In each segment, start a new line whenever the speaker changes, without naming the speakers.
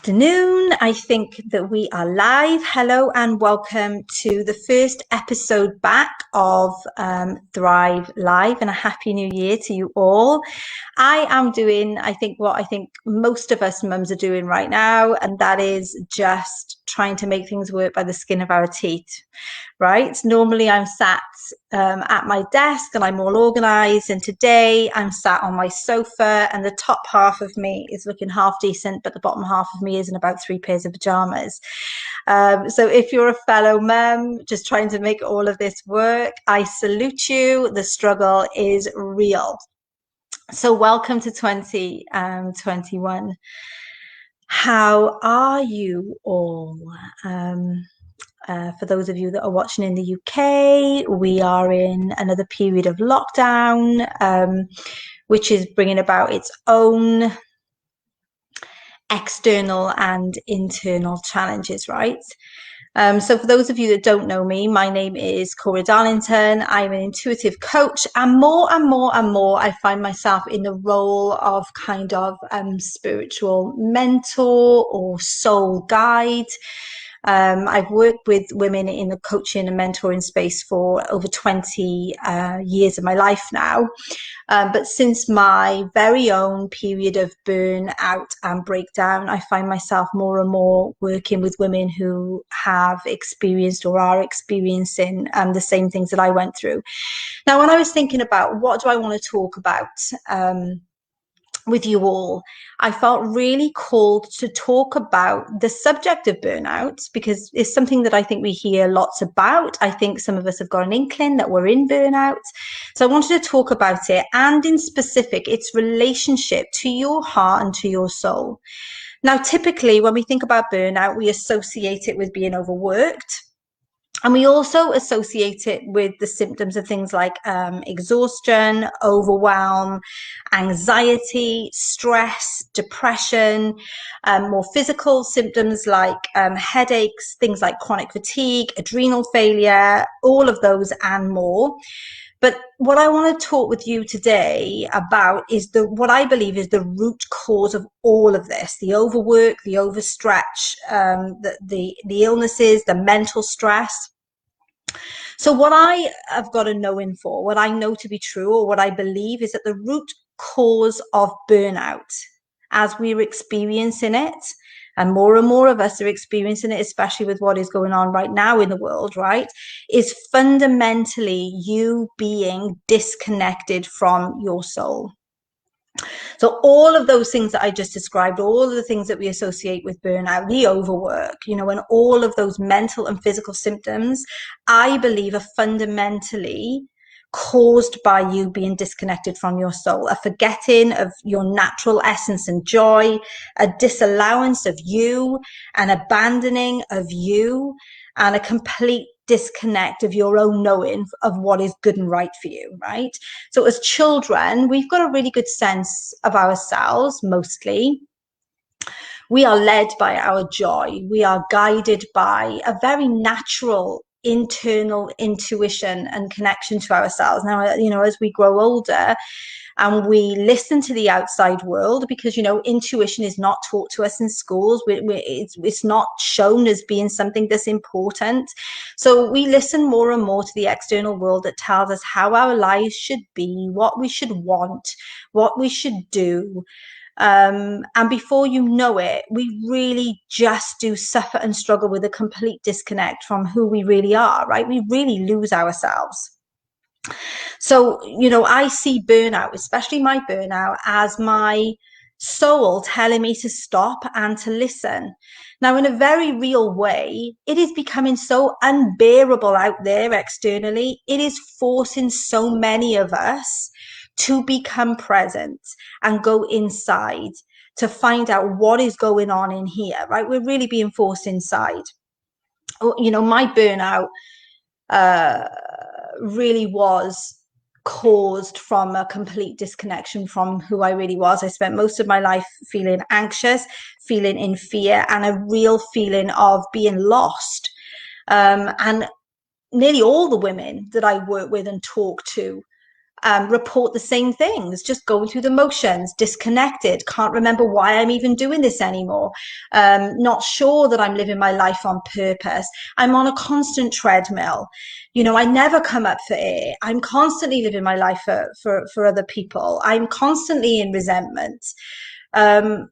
afternoon. I think that we are live. Hello and welcome to the first episode back of Thrive Live, and a happy new year to you all. I am doing, what I think most of us mums are doing right now, and that is just trying to make things work by the skin of our teeth, right? Normally I'm sat at my desk and I'm all organized, and today I'm sat on my sofa and the top half of me is looking half decent, but the bottom half of me is in about 3 pairs of pajamas. So if you're a fellow mum just trying to make all of this work, I salute you. The struggle is real. So welcome to 2021. How are you all? For those of you that are watching in the UK, we are in another period of lockdown, which is bringing about its own external and internal challenges, right? So for those of you that don't know me, my name is Cora Darlington. I'm an intuitive coach, and more, I find myself in the role of kind of spiritual mentor or soul guide. I've worked with women in the coaching and mentoring space for over 20 years of my life now. But since my very own period of burnout and breakdown, I find myself more and more working with women who have experienced or are experiencing the same things that I went through. Now, when I was thinking about what do I want to talk about with you all, I felt really called to talk about the subject of burnout, because it's something that I think we hear lots about. I think some of us have got an inkling that we're in burnout. So I wanted to talk about it, and in specific, its relationship to your heart and to your soul. Now, typically, when we think about burnout, we associate it with being overworked. And we also associate it with the symptoms of things like exhaustion, overwhelm, anxiety, stress, depression, more physical symptoms like headaches, things like chronic fatigue, adrenal failure, all of those and more. But what I want to talk with you today about is what I believe is the root cause of all of this: the overwork, the overstretch, the illnesses, the mental stress. So what I have got a knowing for, what I know to be true, or what I believe, is that the root cause of burnout, as we're experiencing it, and more of us are experiencing it, especially with what is going on right now in the world, right, is fundamentally you being disconnected from your soul. So all of those things that I just described, all of the things that we associate with burnout, the overwork, and all of those mental and physical symptoms, I believe are fundamentally caused by you being disconnected from your soul, a forgetting of your natural essence and joy, a disallowance of you, an abandoning of you, and a complete disconnect of your own knowing of what is good and right for you, right? So as children, we've got a really good sense of ourselves. Mostly we are led by our joy. We are guided by a very natural internal intuition and connection to ourselves. Now, as we grow older and we listen to the outside world, because intuition is not taught to us in schools, it's not shown as being something that's important, so we listen more and more to the external world that tells us how our lives should be, what we should want, what we should do. And before you know it, we really just do suffer and struggle with a complete disconnect from who we really are, right? We really lose ourselves. So, I see burnout, especially my burnout, as my soul telling me to stop and to listen. Now, in a very real way, it is becoming so unbearable out there externally. It is forcing so many of us to become present and go inside to find out what is going on in here, right? We're really being forced inside. My burnout really was caused from a complete disconnection from who I really was. I spent most of my life feeling anxious, feeling in fear, and a real feeling of being lost. And nearly all the women that I work with and talk to report the same things, just going through the motions, disconnected, can't remember why I'm even doing this anymore, not sure that I'm living my life on purpose. I'm on a constant treadmill. You know, I never come up for air. I'm constantly living my life for other people. I'm constantly in resentment. They're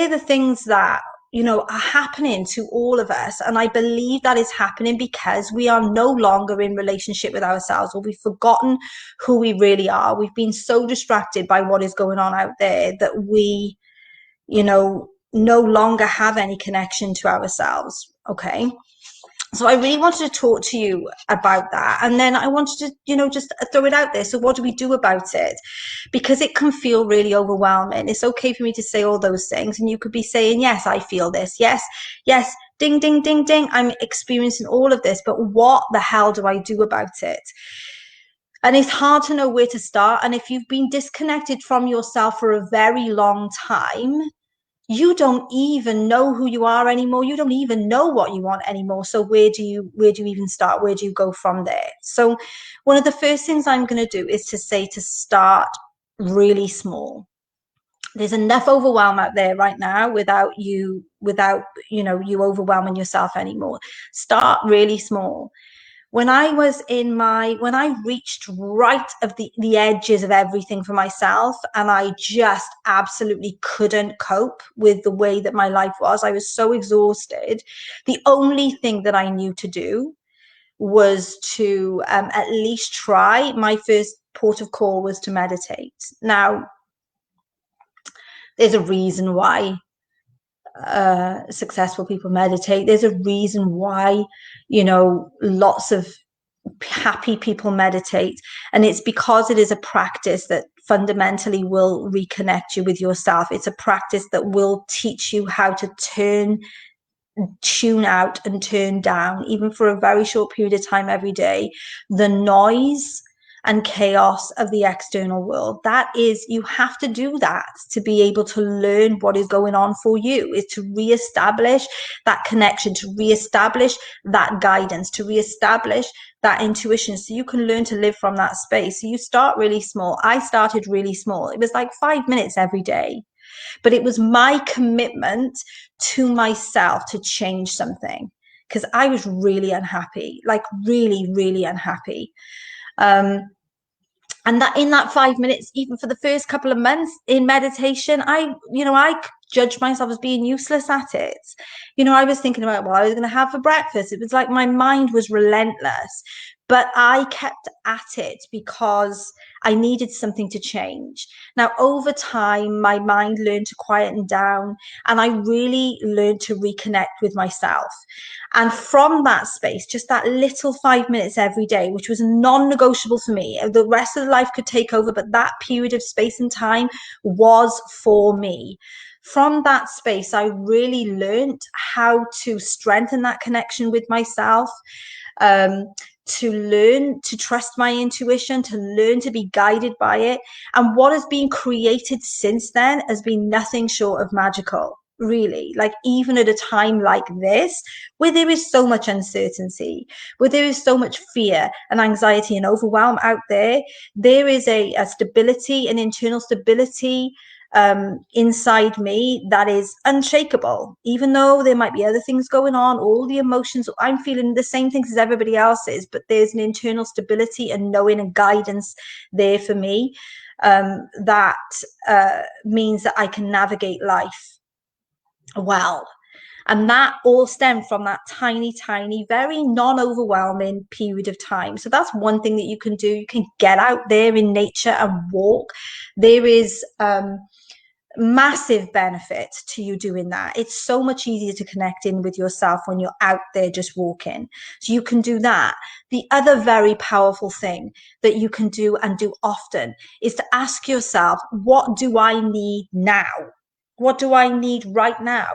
the things that, you know, are happening to all of us. And I believe that is happening because we are no longer in relationship with ourselves, or we've forgotten who we really are. We've been so distracted by what is going on out there that we, you know, no longer have any connection to ourselves. Okay. So I really wanted to talk to you about that. And then I wanted to, you know, just throw it out there. So what do we do about it? Because it can feel really overwhelming. It's okay for me to say all those things. And you could be saying, yes, I feel this. Yes, yes, ding, ding, ding, ding. I'm experiencing all of this. But what the hell do I do about it? And it's hard to know where to start. And if you've been disconnected from yourself for a very long time, you don't even know who you are anymore. You don't even know what you want anymore. So where do you even start? Where do you go from there? So one of the first things I'm going to do is to say to start really small. There's enough overwhelm out there right now without you overwhelming yourself anymore. Start really small. When I reached right of the edges of everything for myself, and I just absolutely couldn't cope with the way that my life was, I was so exhausted. The only thing that I knew to do was to at least try. My first port of call was to meditate. Now, there's a reason why successful people meditate. There's a reason why, you know, lots of happy people meditate, and it's because it is a practice that fundamentally will reconnect you with yourself. It's a practice that will teach you how to tune out and turn down, even for a very short period of time every day, the noise and chaos of the external world. That is, you have to do that to be able to learn what is going on for you, is to reestablish that connection, to reestablish that guidance, to reestablish that intuition, so you can learn to live from that space. So you start really small. I started really small. It was like 5 minutes every day, but it was my commitment to myself to change something, because I was really unhappy, like really, really unhappy. And that in that 5 minutes, even for the first couple of months in meditation, I judged myself as being useless at it. You know, I was thinking about what I was going to have for breakfast. It was like my mind was relentless, but I kept at it because I needed something to change. Now, over time, my mind learned to quieten down, and I really learned to reconnect with myself. And from that space, just that little 5 minutes every day, which was non-negotiable for me, the rest of the life could take over, but that period of space and time was for me. From that space, I really learned how to strengthen that connection with myself, to learn to trust my intuition, to learn to be guided by it. And what has been created since then has been nothing short of magical, really. Like, even at a time like this, where there is so much uncertainty, where there is so much fear and anxiety and overwhelm out there, there is a stability, an internal stability inside me that is unshakable. Even though there might be other things going on, all the emotions, I'm feeling the same things as everybody else is, but there's an internal stability and knowing and guidance there for me, that means that I can navigate life well. And that all stemmed from that tiny, tiny, very non-overwhelming period of time. So that's one thing that you can do. You can get out there in nature and walk. There is massive benefit to you doing that. It's so much easier to connect in with yourself when you're out there just walking. So you can do that. The other very powerful thing that you can do, and do often, is to ask yourself, what do I need now? What do I need right now?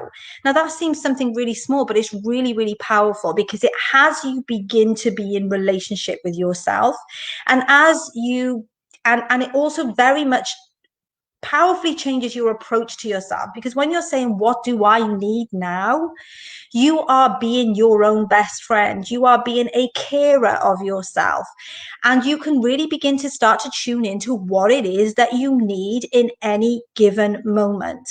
Now, that seems something really small, but it's really, really powerful, because it has you begin to be in relationship with yourself. And as you, and it also very much powerfully changes your approach to yourself, because when you're saying, what do I need now? You are being your own best friend. You are being a carer of yourself. And you can really begin to start to tune into what it is that you need in any given moment.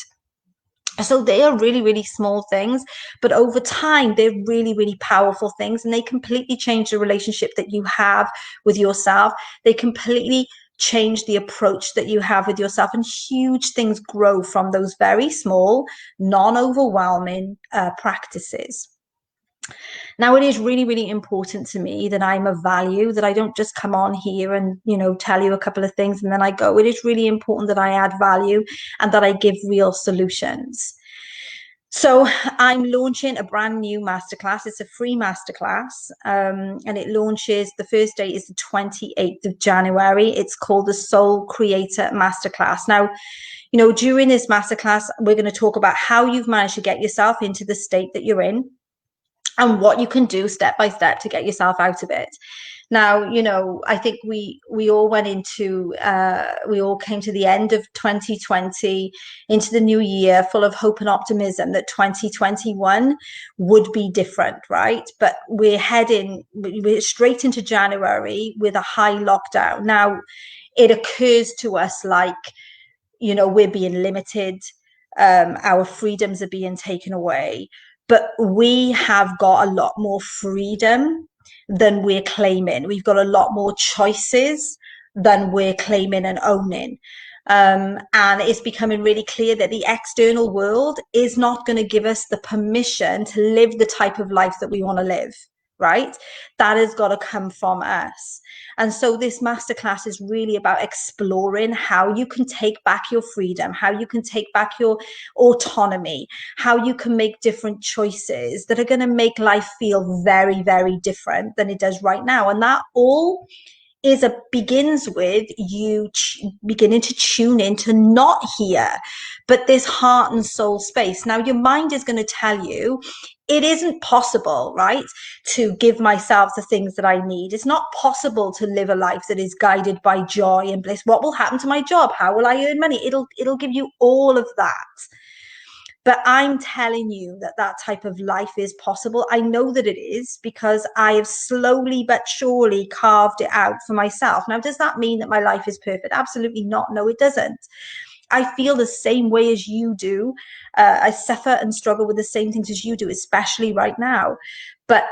So they are really, really small things, but over time, they're really, really powerful things, and they completely change the relationship that you have with yourself. They completely change the approach that you have with yourself, and huge things grow from those very small, non-overwhelming practices. Now, it is really, really important to me that I'm of value, that I don't just come on here and, tell you a couple of things and then I go. It is really important that I add value and that I give real solutions. So I'm launching a brand new masterclass. It's a free masterclass, and it launches, the first date is the 28th of January. It's called the Soul Creator Masterclass. Now, during this masterclass, we're going to talk about how you've managed to get yourself into the state that you're in, and what you can do step by step to get yourself out of it. Now, I think we all went into, we all came to the end of 2020, into the new year, full of hope and optimism that 2021 would be different, right? But we're straight into January with a high lockdown. Now, it occurs to us like, we're being limited, our freedoms are being taken away, but we have got a lot more freedom than we're claiming. We've got a lot more choices than we're claiming and owning. And it's becoming really clear that the external world is not going to give us the permission to live the type of life that we want to live, right? That has got to come from us. And so this masterclass is really about exploring how you can take back your freedom, how you can take back your autonomy, how you can make different choices that are going to make life feel very, very different than it does right now. And that all begins with you beginning to tune into not here, but this heart and soul space. Now, your mind is going to tell you it isn't possible, right, to give myself the things that I need. It's not possible to live a life that is guided by joy and bliss. What will happen to my job? How will I earn money? It'll give you all of that. But I'm telling you that that type of life is possible. I know that it is, because I have slowly but surely carved it out for myself. Now, does that mean that my life is perfect? Absolutely not. No, it doesn't. I feel the same way as you do. I suffer and struggle with the same things as you do, especially right now. But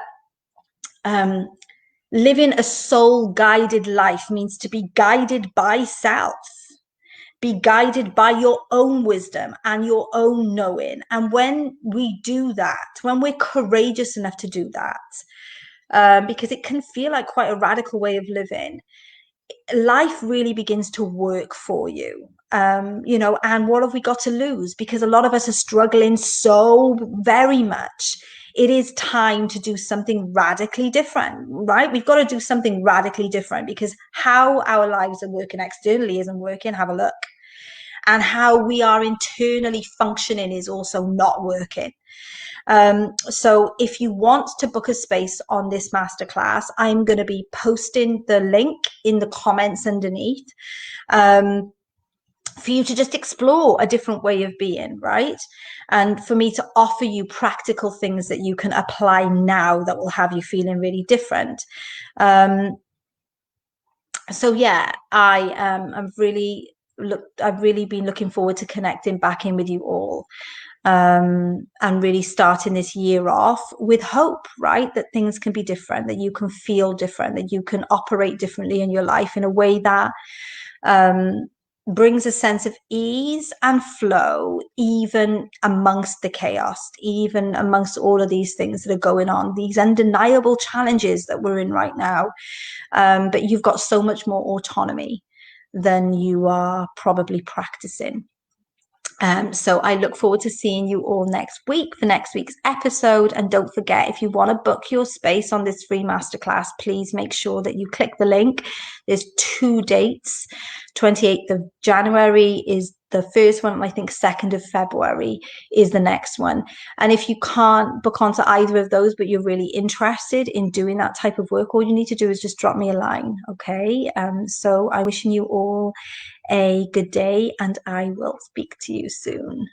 living a soul-guided life means to be guided by self. Be guided by your own wisdom and your own knowing. And when we do that, when we're courageous enough to do that, because it can feel like quite a radical way of living, life really begins to work for you. And what have we got to lose? Because a lot of us are struggling so very much. It is time to do something radically different, right? We've got to do something radically different, because how our lives are working externally isn't working. Have a look. And how we are internally functioning is also not working. So if you want to book a space on this masterclass, I'm going to be posting the link in the comments underneath, for you to just explore a different way of being, right? And for me to offer you practical things that you can apply now that will have you feeling really different. So yeah, I've really been looking forward to connecting back in with you all, and really starting this year off with hope, right? That things can be different, that you can feel different, that you can operate differently in your life in a way that brings a sense of ease and flow, even amongst the chaos, even amongst all of these things that are going on, these undeniable challenges that we're in right now. But you've got so much more autonomy than you are probably practicing. So I look forward to seeing you all next week for next week's episode. And don't forget, if you want to book your space on this free masterclass, please make sure that you click the link. There's 2 dates. 28th of January is the first one, I think 2nd of February is the next one. And if you can't book onto either of those, but you're really interested in doing that type of work, all you need to do is just drop me a line. Okay. So I'm wishing you all a good day, and I will speak to you soon.